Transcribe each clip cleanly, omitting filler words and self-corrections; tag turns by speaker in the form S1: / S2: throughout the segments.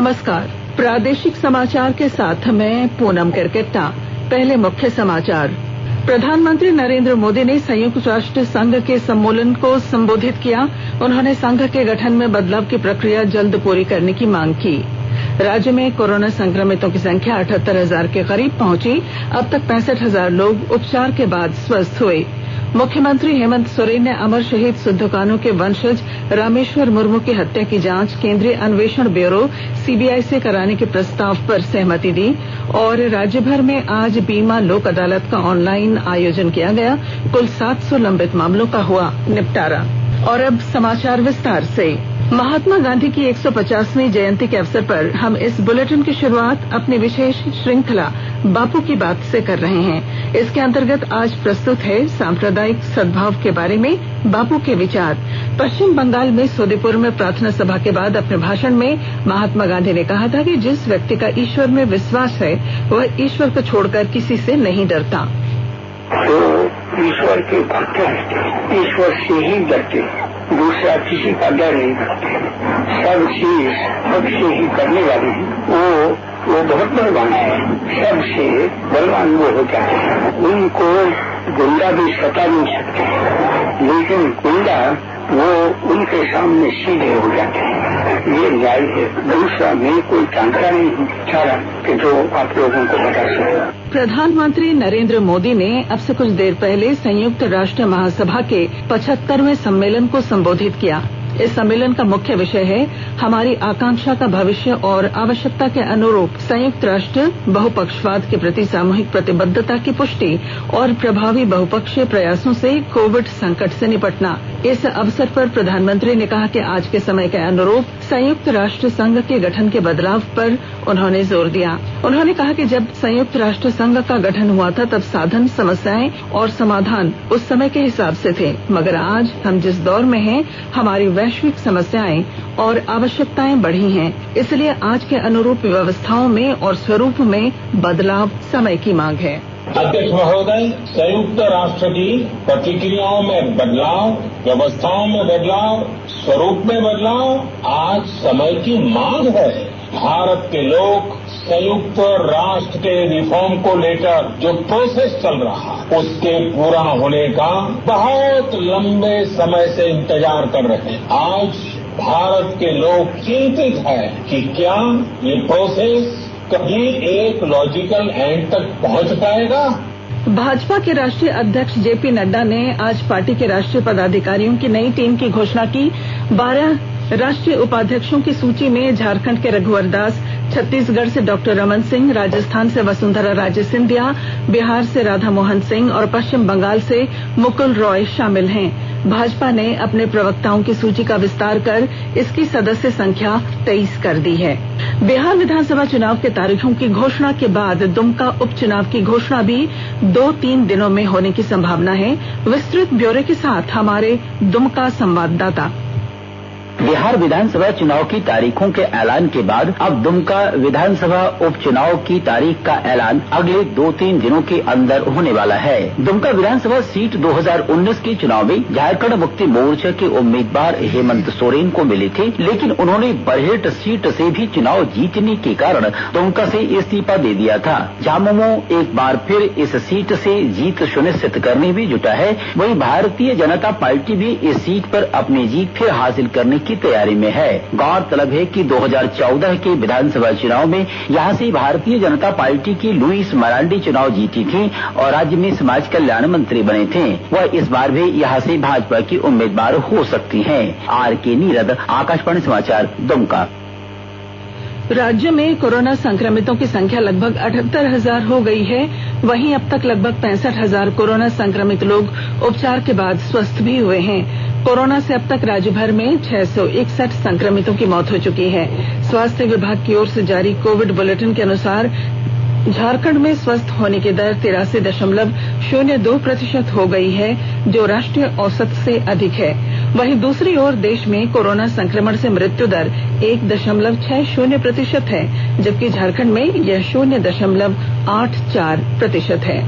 S1: नमस्कार। प्रादेशिक समाचार के साथ मैं पूनम केरकेट्टा। पहले मुख्य समाचार। प्रधानमंत्री नरेंद्र मोदी ने संयुक्त राष्ट्र संघ के सम्मेलन को संबोधित किया। उन्होंने संघ के गठन में बदलाव की प्रक्रिया जल्द पूरी करने की मांग की। राज्य में कोरोना संक्रमितों की संख्या 78,000 के करीब पहुंची। अब तक 65,000 लोग उपचार के बाद स्वस्थ हुए। मुख्यमंत्री हेमंत सोरेन ने अमर शहीद सिद्दो कान्हू के वंशज रामेश्वर मुर्मू की हत्या की जांच केंद्रीय अन्वेषण ब्यूरो सीबीआई से कराने के प्रस्ताव पर सहमति दी। और राज्य भर में आज बीमा लोक अदालत का ऑनलाइन आयोजन किया गया। कुल 700 लंबित मामलों का हुआ निपटारा। और अब समाचार विस्तार से। महात्मा गांधी की 150वीं जयंती के अवसर पर हम इस बुलेटिन की शुरुआत अपनी विशेष श्रृंखला बापू की बात से कर रहे हैं। इसके अंतर्गत आज प्रस्तुत है सांप्रदायिक सद्भाव के बारे में बापू के विचार। पश्चिम बंगाल में सोदेपुर में प्रार्थना सभा के बाद अपने भाषण में महात्मा गांधी ने कहा था कि जिस व्यक्ति का ईश्वर में विश्वास है वह ईश्वर को छोड़कर किसी से नहीं डरता।
S2: तो ईश्वर के भक्त हैं, ईश्वर से ही डरते, दूसरा किसी का डर नहीं करते। सब चीज सबसे ही करने वाले हैं। वो बहुत बलवान है, सबसे बलवान वो हो जाते हैं। उनको गुंडा भी सता नहीं सकते, लेकिन गुंडा वो उनके सामने सीधे हो जाते हैं। ये न्याय है। दूसरा मैं कोई जानकारी नहीं चाह कि जो आप लोगों को बता सके।
S1: प्रधानमंत्री नरेंद्र मोदी ने अब से कुछ देर पहले संयुक्त राष्ट्र महासभा के 75वें सम्मेलन को संबोधित किया। इस सम्मेलन का मुख्य विषय है हमारी आकांक्षा का भविष्य और आवश्यकता के अनुरूप संयुक्त राष्ट्र बहुपक्षवाद के प्रति सामूहिक प्रतिबद्धता की पुष्टि और प्रभावी बहुपक्षीय प्रयासों से कोविड संकट से निपटना। इस अवसर पर प्रधानमंत्री ने कहा कि आज के समय के अनुरूप संयुक्त राष्ट्र संघ के गठन के बदलाव पर उन्होंने जोर दिया। उन्होंने कहा कि जब संयुक्त राष्ट्र संघ का गठन हुआ था तब साधन, समस्याएं और समाधान उस समय के हिसाब से थे, मगर आज हम जिस दौर में हैं हमारी वैश्विक समस्याएं और आवश्यकताएं बढ़ी हैं। इसलिए आज के अनुरूप व्यवस्थाओं में और स्वरूप में बदलाव समय की मांग है।
S3: अध्यक्ष महोदय, संयुक्त राष्ट्र की प्रतिक्रियाओं में बदलाव, व्यवस्थाओं में बदलाव, स्वरूप में बदलाव आज समय की मांग है। भारत के लोग संयुक्त राष्ट्र के रिफॉर्म को लेकर जो प्रोसेस चल रहा है उसके पूरा होने का बहुत लंबे समय से इंतजार कर रहे हैं। आज भारत के लोग चिंतित है कि क्या ये प्रोसेस कभी एक लॉजिकल एंड तक पहुंच पाएगा।
S1: भाजपा के राष्ट्रीय अध्यक्ष जेपी नड्डा ने आज पार्टी के राष्ट्रीय पदाधिकारियों की नई टीम की घोषणा की। 12 राष्ट्रीय उपाध्यक्षों की सूची में झारखंड के रघुवर दास, छत्तीसगढ़ से डॉक्टर रमन सिंह, राजस्थान से वसुंधरा राजे सिंधिया, बिहार से राधा मोहन सिंह और पश्चिम बंगाल से मुकुल रॉय शामिल हैं। भाजपा ने अपने प्रवक्ताओं की सूची का विस्तार कर इसकी सदस्य संख्या 23 कर दी है। बिहार विधानसभा चुनाव के तारीखों की घोषणा के बाद दुमका उपचुनाव की घोषणा भी 2-3 दिनों में होने की संभावना है। विस्तृत ब्यौरे के साथ हमारे दुमका संवाददाता।
S4: बिहार विधानसभा चुनाव की तारीखों के ऐलान के बाद अब दुमका विधानसभा उपचुनाव की तारीख का ऐलान अगले 2-3 दिनों के अंदर होने वाला है। दुमका विधानसभा सीट 2019 के चुनाव में झारखंड मुक्ति मोर्चा के उम्मीदवार हेमंत सोरेन को मिली थी, लेकिन उन्होंने बरहेट सीट से भी चुनाव जीतने के कारण दुमका से इस्तीफा दे दिया था। झामुमो एक बार फिर इस सीट से जीत सुनिश्चित करने में जुटा है। वहीं भारतीय जनता पार्टी भी इस सीट पर अपनी जीत फिर हासिल करने की तैयारी में है। गौरतलब है कि 2014 के विधानसभा चुनाव में यहां से भारतीय जनता पार्टी की लुईस मरांडी चुनाव जीती थी और राज्य में समाज कल्याण मंत्री बने थे। वह इस बार भी यहां से भाजपा की उम्मीदवार हो सकती हैं। आर.के. नीरद, आकाशवाणी समाचार, दुमका।
S1: राज्य में कोरोना संक्रमितों की संख्या लगभग 78,000 हो गई है। वहीं अब तक लगभग 65,000 कोरोना संक्रमित लोग उपचार के बाद स्वस्थ भी हुए हैं। कोरोना से अब तक राज्य भर में 661 संक्रमितों की मौत हो चुकी है। स्वास्थ्य विभाग की ओर से जारी कोविड बुलेटिन के अनुसार झारखंड में स्वस्थ होने की दर 83.02% हो गई है, जो राष्ट्रीय औसत से अधिक है। वहीं दूसरी ओर देश में कोरोना संक्रमण से मृत्यु दर 1.60% है, जबकि झारखंड में यह 0.84% है।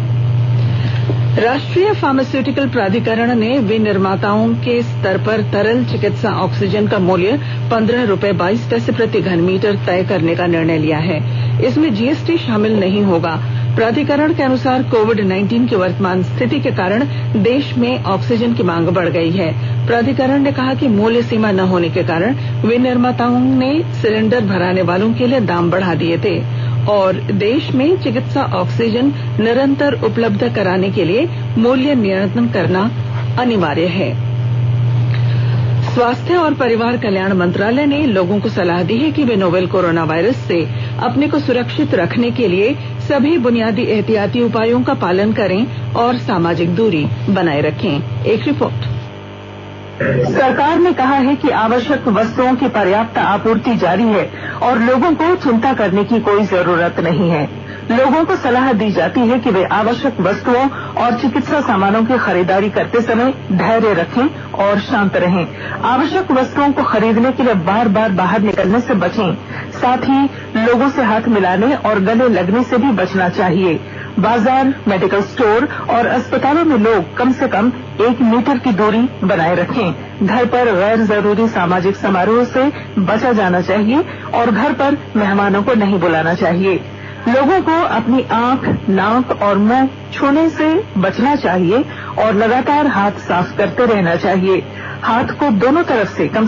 S1: राष्ट्रीय फार्मास्यूटिकल प्राधिकरण ने विनिर्माताओं के स्तर पर तरल चिकित्सा ऑक्सीजन का मूल्य 15 रुपए 22 पैसे प्रति घन मीटर तय करने का निर्णय लिया है। इसमें जीएसटी शामिल नहीं होगा। प्राधिकरण के अनुसार कोविड-19 की वर्तमान स्थिति के कारण देश में ऑक्सीजन की मांग बढ़ गई है। प्राधिकरण ने कहा कि मूल्य सीमा न होने के कारण विनिर्माताओं ने सिलेंडर भराने वालों के लिए दाम बढ़ा दिए थे और देश में चिकित्सा ऑक्सीजन निरंतर उपलब्ध कराने के लिए मूल्य नियंत्रण करना अनिवार्य है। स्वास्थ्य और परिवार कल्याण मंत्रालय ने लोगों को सलाह दी है कि वे नोवेल कोरोना वायरस से अपने को सुरक्षित रखने के लिए सभी बुनियादी एहतियाती उपायों का पालन करें और सामाजिक दूरी बनाए रखें। एक रिपोर्ट।
S5: सरकार ने कहा है कि आवश्यक वस्तुओं की पर्याप्त आपूर्ति जारी है और लोगों को चिंता करने की कोई जरूरत नहीं है। लोगों को सलाह दी जाती है कि वे आवश्यक वस्तुओं और चिकित्सा सामानों की खरीदारी करते समय धैर्य रखें और शांत रहें। आवश्यक वस्तुओं को खरीदने के लिए बार बार बाहर निकलने से बचें। साथ ही लोगों से हाथ मिलाने और गले लगने से भी बचना चाहिए। बाजार, मेडिकल स्टोर और अस्पतालों में लोग कम से कम 1 मीटर की दूरी बनाए रखें। घर पर गैर जरूरी सामाजिक समारोह से बचा जाना चाहिए और घर पर मेहमानों को नहीं बुलाना चाहिए। लोगों को अपनी आंख, नाक और मुंह छूने से बचना चाहिए और लगातार हाथ साफ करते रहना चाहिए। हाथ को दोनों तरफ से कम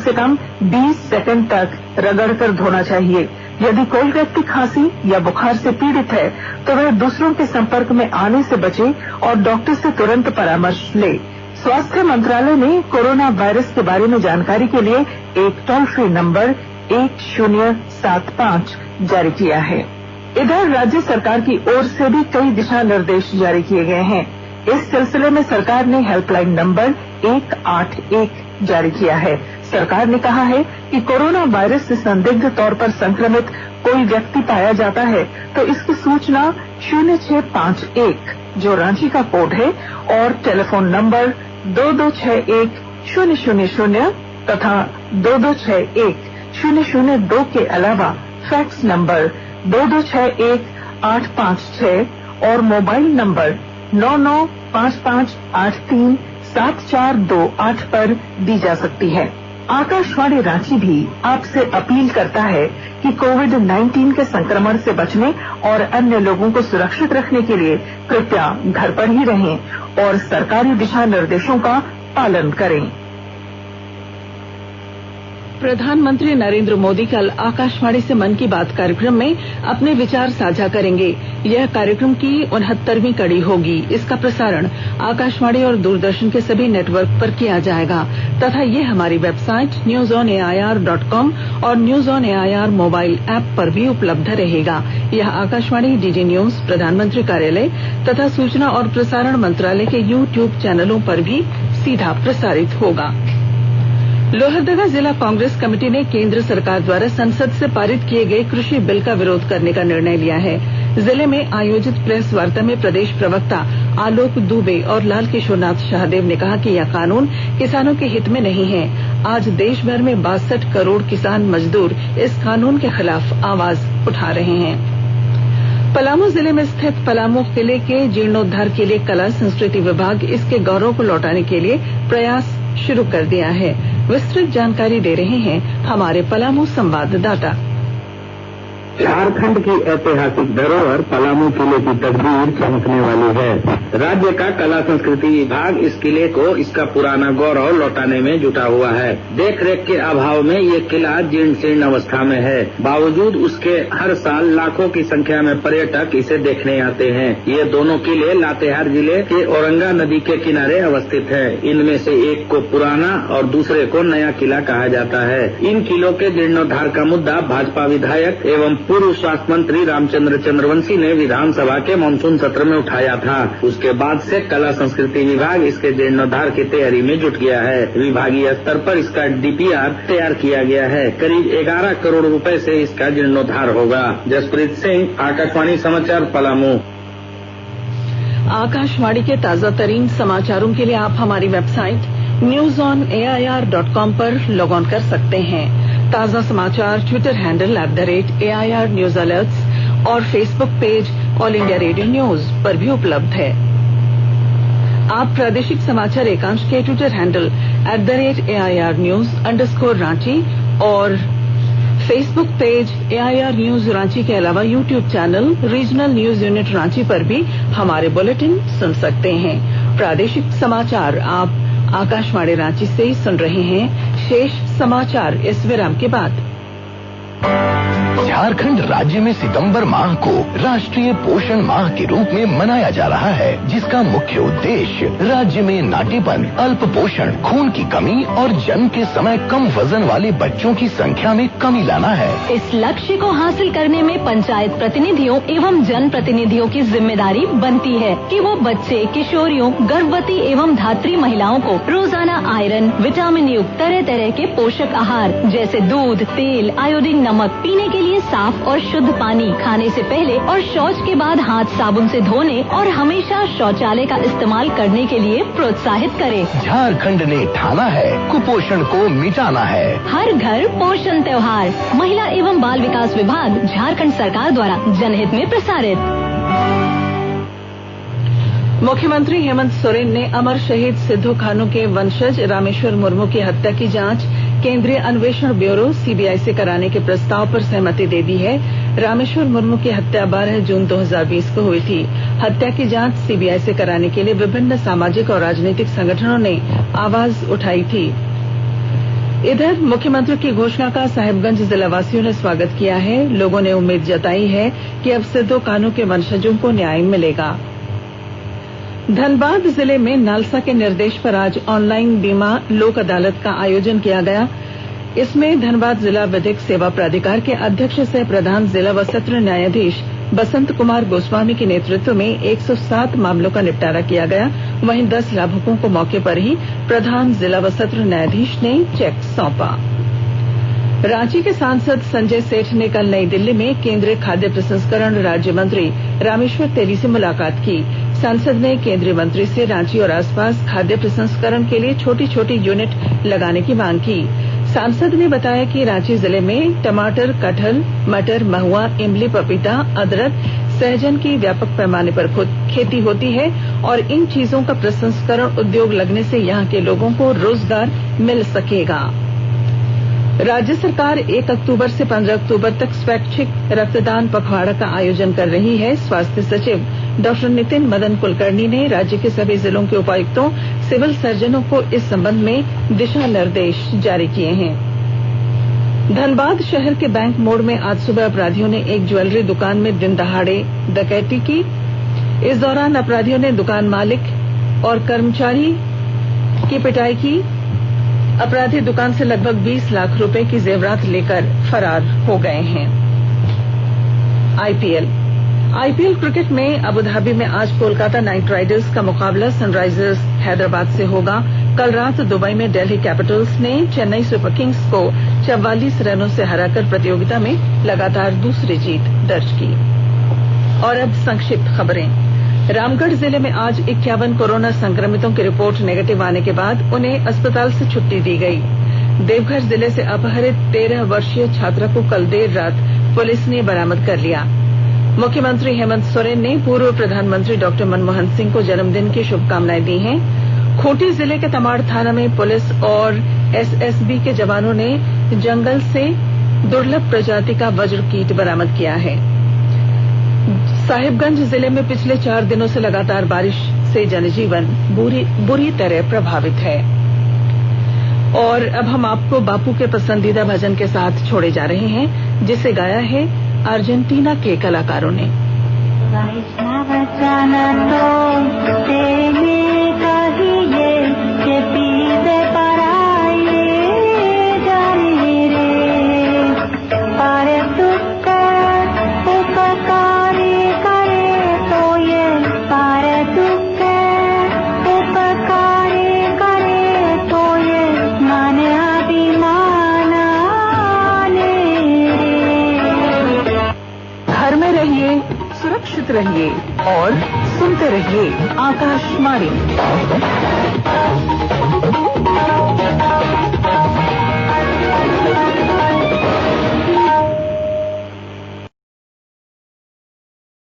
S5: 20 सेकंड तक रगड़कर धोना चाहिए। यदि कोई व्यक्ति खांसी या बुखार से पीड़ित है तो वह दूसरों के संपर्क में आने से बचे और डॉक्टर से तुरंत परामर्श ले। स्वास्थ्य मंत्रालय ने कोरोना वायरस के बारे में जानकारी के लिए एक टोल फ्री नंबर 1075 जारी किया है। इधर राज्य सरकार की ओर से भी कई दिशा निर्देश जारी किए गए हैं। इस सिलसिले में सरकार ने हेल्पलाइन नंबर 181 जारी किया है। सरकार ने कहा है कि कोरोना वायरस से संदिग्ध तौर पर संक्रमित कोई व्यक्ति पाया जाता है तो इसकी सूचना 0651 जो रांची का कोड है और टेलीफोन नंबर 2261-000 तथा 2261-002 के अलावा फैक्स नंबर 2261-856 और मोबाइल नंबर 9955837428 पर दी जा सकती है। आकाशवाणी रांची भी आपसे अपील करता है कि कोविड-19 के संक्रमण से बचने और अन्य लोगों को सुरक्षित रखने के लिए कृपया घर पर ही रहें और सरकारी दिशा निर्देशों का पालन करें।
S1: प्रधानमंत्री नरेंद्र मोदी कल आकाशवाणी से मन की बात कार्यक्रम में अपने विचार साझा करेंगे। यह कार्यक्रम की 69वीं कड़ी होगी। इसका प्रसारण आकाशवाणी और दूरदर्शन के सभी नेटवर्क पर किया जाएगा तथा यह हमारी वेबसाइट newsonair.com और news on AIR mobile app पर भी उपलब्ध रहेगा। यह आकाशवाणी, डीडी न्यूज, प्रधानमंत्री कार्यालय तथा सूचना और प्रसारण मंत्रालय के यूट्यूब चैनलों पर भी सीधा प्रसारित होगा। लोहरदगा जिला कांग्रेस कमेटी ने केंद्र सरकार द्वारा संसद से पारित किए गए कृषि बिल का विरोध करने का निर्णय लिया है। जिले में आयोजित प्रेस वार्ता में प्रदेश प्रवक्ता आलोक दुबे और लाल किशोरनाथ शाहदेव ने कहा कि यह कानून किसानों के हित में नहीं है। आज देश भर में 62 करोड़ किसान मजदूर इस कानून के खिलाफ आवाज उठा रहे हैं। पलामू जिले में स्थित पलामू किले के जीर्णोद्धार के लिए कला संस्कृति विभाग इसके गौरव को लौटाने के लिए प्रयास शुरू कर दिया है। विस्तृत जानकारी दे रहे हैं हमारे पलामू संवाददाता।
S6: झारखंड की ऐतिहासिक धरोहर पलामू किले की तस्वीर चमकने वाली है। राज्य का कला संस्कृति विभाग इस किले को इसका पुराना गौरव लौटाने में जुटा हुआ है। देख रेख के अभाव में ये किला जीर्ण शीर्ण अवस्था में है। बावजूद उसके हर साल लाखों की संख्या में पर्यटक इसे देखने आते हैं। ये दोनों किले लातेहार जिले के औरंगा नदी के किनारे अवस्थित है। इनमें से एक को पुराना और दूसरे को नया किला कहा जाता है। इन किलों के जीर्णोद्धार का मुद्दा भाजपा विधायक एवं पूर्व स्वास्थ्य मंत्री रामचंद्र चंद्रवंशी ने विधानसभा के मानसून सत्र में उठाया था। उसके बाद से कला संस्कृति विभाग इसके जीर्णोद्धार की तैयारी में जुट गया है। विभागीय स्तर पर इसका डीपीआर तैयार किया गया है। करीब 11 करोड़ रुपए से इसका जीर्णोद्धार होगा। जसप्रीत सिंह, आकाशवाणी समाचार, पलामू।
S1: आकाशवाणी के ताजा तरीन समाचारों के लिए आप हमारी वेबसाइट newsonair.com पर लॉग ऑन कर सकते हैं। ताजा समाचार Twitter handle @AIR news alerts और Facebook page All India Radio news पर भी उपलब्ध है। आप प्रादेशिक समाचार एकांश के ट्विटर हैंडल @AIRnews_रांची और Facebook page AIR news Ranchi के अलावा YouTube channel regional news unit Ranchi पर भी हमारे बुलेटिन सुन सकते हैं। प्रादेशिक समाचार आप आकाशवाणी रांची से सुन रहे हैं। शेष समाचार इस विराम के बाद।
S7: झारखंड राज्य में सितंबर माह को राष्ट्रीय पोषण माह के रूप में मनाया जा रहा है, जिसका मुख्य उद्देश्य राज्य में नाटीपन, अल्प पोषण, खून की कमी और जन्म के समय कम वजन वाले बच्चों की संख्या में कमी लाना है।
S8: इस लक्ष्य को हासिल करने में पंचायत प्रतिनिधियों एवं जन प्रतिनिधियों की जिम्मेदारी बनती है कि वो बच्चे, किशोरियों, गर्भवती एवं धात्री महिलाओं को रोजाना आयरन, विटामिन युक्त तरह तरह के पोषक आहार जैसे दूध, तेल, आयोडीन, नमक, पीने के लिए साफ और शुद्ध पानी, खाने से पहले और शौच के बाद हाथ साबुन से धोने और हमेशा शौचालय का इस्तेमाल करने के लिए प्रोत्साहित करें।
S7: झारखंड ने ठाना है कुपोषण को मिटाना है।
S8: हर घर पोषण त्योहार, महिला एवं बाल विकास विभाग, झारखंड सरकार द्वारा जनहित में प्रसारित।
S1: मुख्यमंत्री हेमंत सोरेन ने अमर शहीद सिद्धू कान्हू के वंशज रामेश्वर मुर्मू की हत्या की जांच केंद्रीय अन्वेषण ब्यूरो CBI से कराने के प्रस्ताव पर सहमति दे दी है। रामेश्वर मुर्मू की हत्या 12 जून 2020 को हुई थी। हत्या की जांच CBI से कराने के लिए विभिन्न सामाजिक और राजनीतिक संगठनों ने आवाज उठाई थी। इधर मुख्यमंत्री की घोषणा का साहिबगंज जिलावासियों ने स्वागत किया है। लोगों ने उम्मीद जताई है कि अब सिद्धू कान्हू के वंशजों को न्याय मिलेगा। धनबाद जिले में नालसा के निर्देश पर आज ऑनलाइन बीमा लोक अदालत का आयोजन किया गया। इसमें धनबाद जिला विधिक सेवा प्राधिकार के अध्यक्ष सह प्रधान जिला व सत्र न्यायाधीश बसंत कुमार गोस्वामी के नेतृत्व में 107 मामलों का निपटारा किया गया। वहीं 10 लाभुकों को मौके पर ही प्रधान जिला व सत्र न्यायाधीश ने चेक सौंपा। रांची के सांसद संजय सेठ ने कल नई दिल्ली में केंद्रीय खाद्य प्रसंस्करण राज्य मंत्री रामेश्वर तेली से मुलाकात की। सांसद ने केंद्रीय मंत्री से रांची और आसपास खाद्य प्रसंस्करण के लिए छोटी छोटी यूनिट लगाने की मांग की। सांसद ने बताया कि रांची जिले में टमाटर, कटहल, मटर, महुआ, इमली, पपीता, अदरक, सहजन की व्यापक पैमाने पर खेती होती है और इन चीजों का प्रसंस्करण उद्योग लगने से यहां के लोगों को रोजगार मिल सकेगा। राज्य सरकार 1 अक्टूबर से 15 अक्टूबर तक स्वैच्छिक रक्तदान पखवाड़ा का आयोजन कर रही है। स्वास्थ्य सचिव डॉक्टर नितिन मदन कुलकर्णी ने राज्य के सभी जिलों के उपायुक्तों, सिविल सर्जनों को इस संबंध में दिशा निर्देश जारी किए हैं। धनबाद शहर के बैंक मोड़ में आज सुबह अपराधियों ने एक ज्वेलरी दुकान में दिन दहाड़े डकैती की। इस दौरान अपराधियों ने दुकान मालिक और कर्मचारी की पिटाई की। अपराधी दुकान से लगभग 20 लाख रुपए की जेवरात लेकर फरार हो गए हैं। आईपीएल क्रिकेट में अबुधाबी में आज कोलकाता नाइट राइडर्स का मुकाबला सनराइजर्स हैदराबाद से होगा। कल रात दुबई में दिल्ली कैपिटल्स ने चेन्नई सुपर किंग्स को 44 रनों से हराकर प्रतियोगिता में लगातार दूसरी जीत दर्ज की। और अब संक्षिप्त खबरें। रामगढ़ जिले में आज 51 कोरोना संक्रमितों की रिपोर्ट नेगेटिव आने के बाद उन्हें अस्पताल से छुट्टी दी गई। देवघर जिले से अपहरित 13 वर्षीय छात्रा को कल देर रात पुलिस ने बरामद कर लिया। मुख्यमंत्री हेमंत सोरेन ने पूर्व प्रधानमंत्री डॉक्टर मनमोहन सिंह को जन्मदिन की शुभकामनाएं दी हैं। खूंटी जिले के तमाड़ थाना में पुलिस और एसएसबी के जवानों ने जंगल से दुर्लभ प्रजाति का वज्र कीट बरामद किया है। साहिबगंज जिले में पिछले 4 दिनों से लगातार बारिश से जनजीवन बुरी तरह प्रभावित है। और अब हम आपको बापू के पसंदीदा भजन के साथ छोड़े जा रहे हैं, जिसे गाया है अर्जेंटीना के कलाकारों ने।
S5: सुरक्षित रहिए और सुनते रहिए आकाशवाणी।